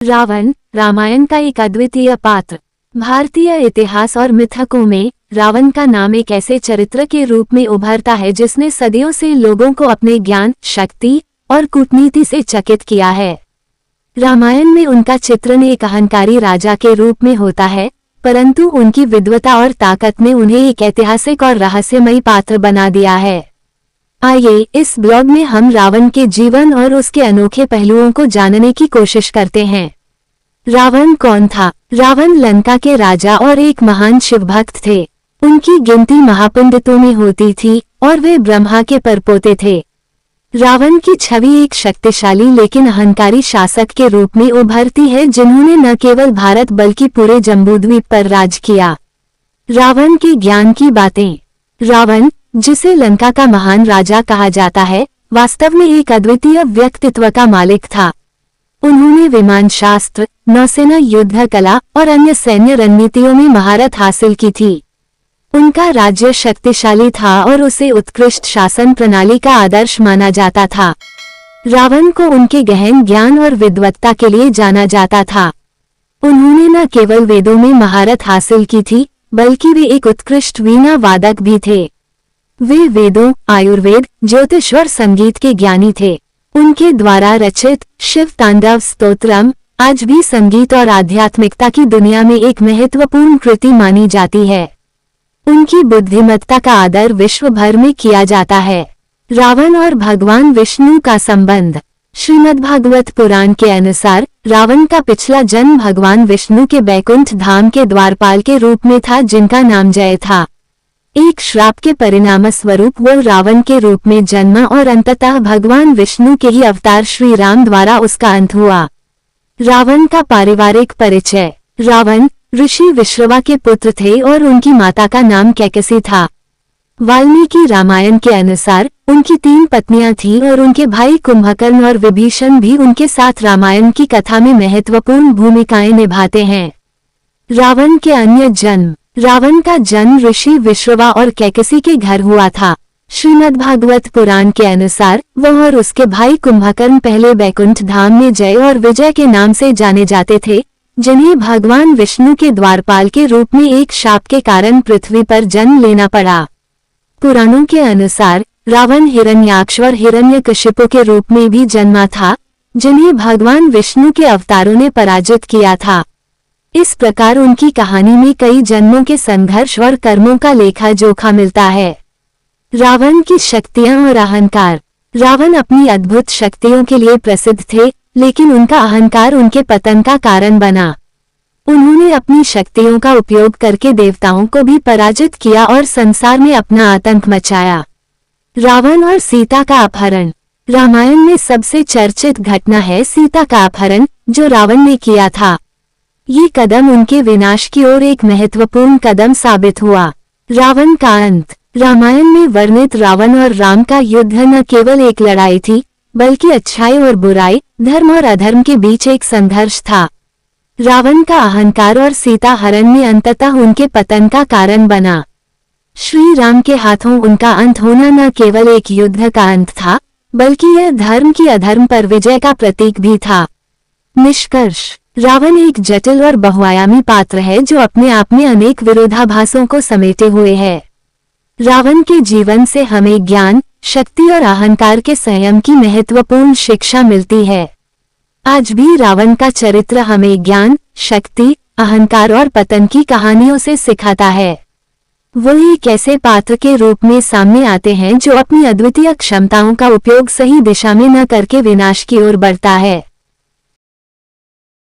रावण, रामायण का एक अद्वितीय पात्र। भारतीय इतिहास और मिथकों में रावण का नाम एक ऐसे चरित्र के रूप में उभरता है जिसने सदियों से लोगों को अपने ज्ञान, शक्ति और कूटनीति से चकित किया है। रामायण में उनका चित्रण एक अहंकारी राजा के रूप में होता है, परंतु उनकी विद्वता और ताकत ने उन्हें एक ऐतिहासिक और रहस्यमयी पात्र बना दिया है। आइए इस ब्लॉग में हम रावण के जीवन और उसके अनोखे पहलुओं को जानने की कोशिश करते हैं। रावण कौन था? रावण लंका के राजा और एक महान शिवभक्त थे। उनकी गिनती महापंडितों में होती थी और वे ब्रह्मा के परपोते थे। रावण की छवि एक शक्तिशाली लेकिन अहंकारी शासक के रूप में उभरती है, जिन्होंने न केवल भारत बल्कि पूरे जम्बूद्वीप पर राज किया। रावण के ज्ञान की बातें। रावण, जिसे लंका का महान राजा कहा जाता है, वास्तव में एक अद्वितीय व्यक्तित्व का मालिक था। उन्होंने विमान शास्त्र, नौसेना, युद्ध कला और अन्य सैन्य रणनीतियों में महारत हासिल की थी। उनका राज्य शक्तिशाली था और उसे उत्कृष्ट शासन प्रणाली का आदर्श माना जाता था। रावण को उनके गहन ज्ञान और विद्वत्ता के लिए जाना जाता था। उन्होंने न केवल वेदों में महारत हासिल की थी, बल्कि वे एक उत्कृष्ट वीणा वादक भी थे। वे वेदों, आयुर्वेद, ज्योतिष और संगीत के ज्ञानी थे। उनके द्वारा रचित शिव तांडव स्तोत्रम आज भी संगीत और आध्यात्मिकता की दुनिया में एक महत्वपूर्ण कृति मानी जाती है। उनकी बुद्धिमत्ता का आदर विश्व भर में किया जाता है। रावण और भगवान विष्णु का संबंध। श्रीमद्भागवत पुराण के अनुसार रावण का पिछला जन्म भगवान विष्णु के बैकुंठ धाम के द्वारपाल के रूप में था, जिनका नाम जय था। एक श्राप के परिणामस्वरूप वो रावण के रूप में जन्मा और अंततः भगवान विष्णु के ही अवतार श्री राम द्वारा उसका अंत हुआ। रावण का पारिवारिक परिचय। रावण ऋषि विश्रवा के पुत्र थे और उनकी माता का नाम कैकसी था। वाल्मीकि रामायण के अनुसार उनकी 3 पत्नियां थीं और उनके भाई कुंभकर्ण और विभीषण भी उनके साथ रामायण की कथा में महत्वपूर्ण भूमिकाएं निभाते हैं। रावण के अन्य जन्म। रावण का जन्म ऋषि विश्रवा और कैकसी के घर हुआ था। श्रीमद्भागवत पुराण के अनुसार वह और उसके भाई कुंभकर्ण पहले बैकुंठ धाम में जय और विजय के नाम से जाने जाते थे, जिन्हें भगवान विष्णु के द्वारपाल के रूप में एक शाप के कारण पृथ्वी पर जन्म लेना पड़ा। पुराणों के अनुसार रावण हिरण्याक्ष और हिरण्यकशिपु के रूप में भी जन्मा था, जिन्हें भगवान विष्णु के अवतारों ने पराजित किया था। इस प्रकार उनकी कहानी में कई जन्मों के संघर्ष और कर्मों का लेखा जोखा मिलता है। रावण की शक्तियां और अहंकार। रावण अपनी अद्भुत शक्तियों के लिए प्रसिद्ध थे, लेकिन उनका अहंकार उनके पतन का कारण बना। उन्होंने अपनी शक्तियों का उपयोग करके देवताओं को भी पराजित किया और संसार में अपना आतंक मचाया। रावण और सीता का अपहरण। रामायण में सबसे चर्चित घटना है सीता का अपहरण, जो रावण ने किया था। ये कदम उनके विनाश की ओर एक महत्वपूर्ण कदम साबित हुआ। रावण का अंत। रामायण में वर्णित रावण और राम का युद्ध न केवल एक लड़ाई थी, बल्कि अच्छाई और बुराई, धर्म और अधर्म के बीच एक संघर्ष था। रावण का अहंकार और सीता हरण में अंततः उनके पतन का कारण बना। श्री राम के हाथों उनका अंत होना न केवल एक युद्ध का अंत था, बल्कि यह धर्म की अधर्म पर विजय का प्रतीक भी था। निष्कर्ष। रावण एक जटिल और बहुआयामी पात्र है जो अपने आप में अनेक विरोधाभासों को समेटे हुए है। रावण के जीवन से हमें ज्ञान, शक्ति और अहंकार के संयम की महत्वपूर्ण शिक्षा मिलती है। आज भी रावण का चरित्र हमें ज्ञान, शक्ति, अहंकार और पतन की कहानियों से सिखाता है। वो एक ऐसे पात्र के रूप में सामने आते हैं जो अपनी अद्वितीय क्षमताओं का उपयोग सही दिशा में न करके विनाश की ओर बढ़ता है।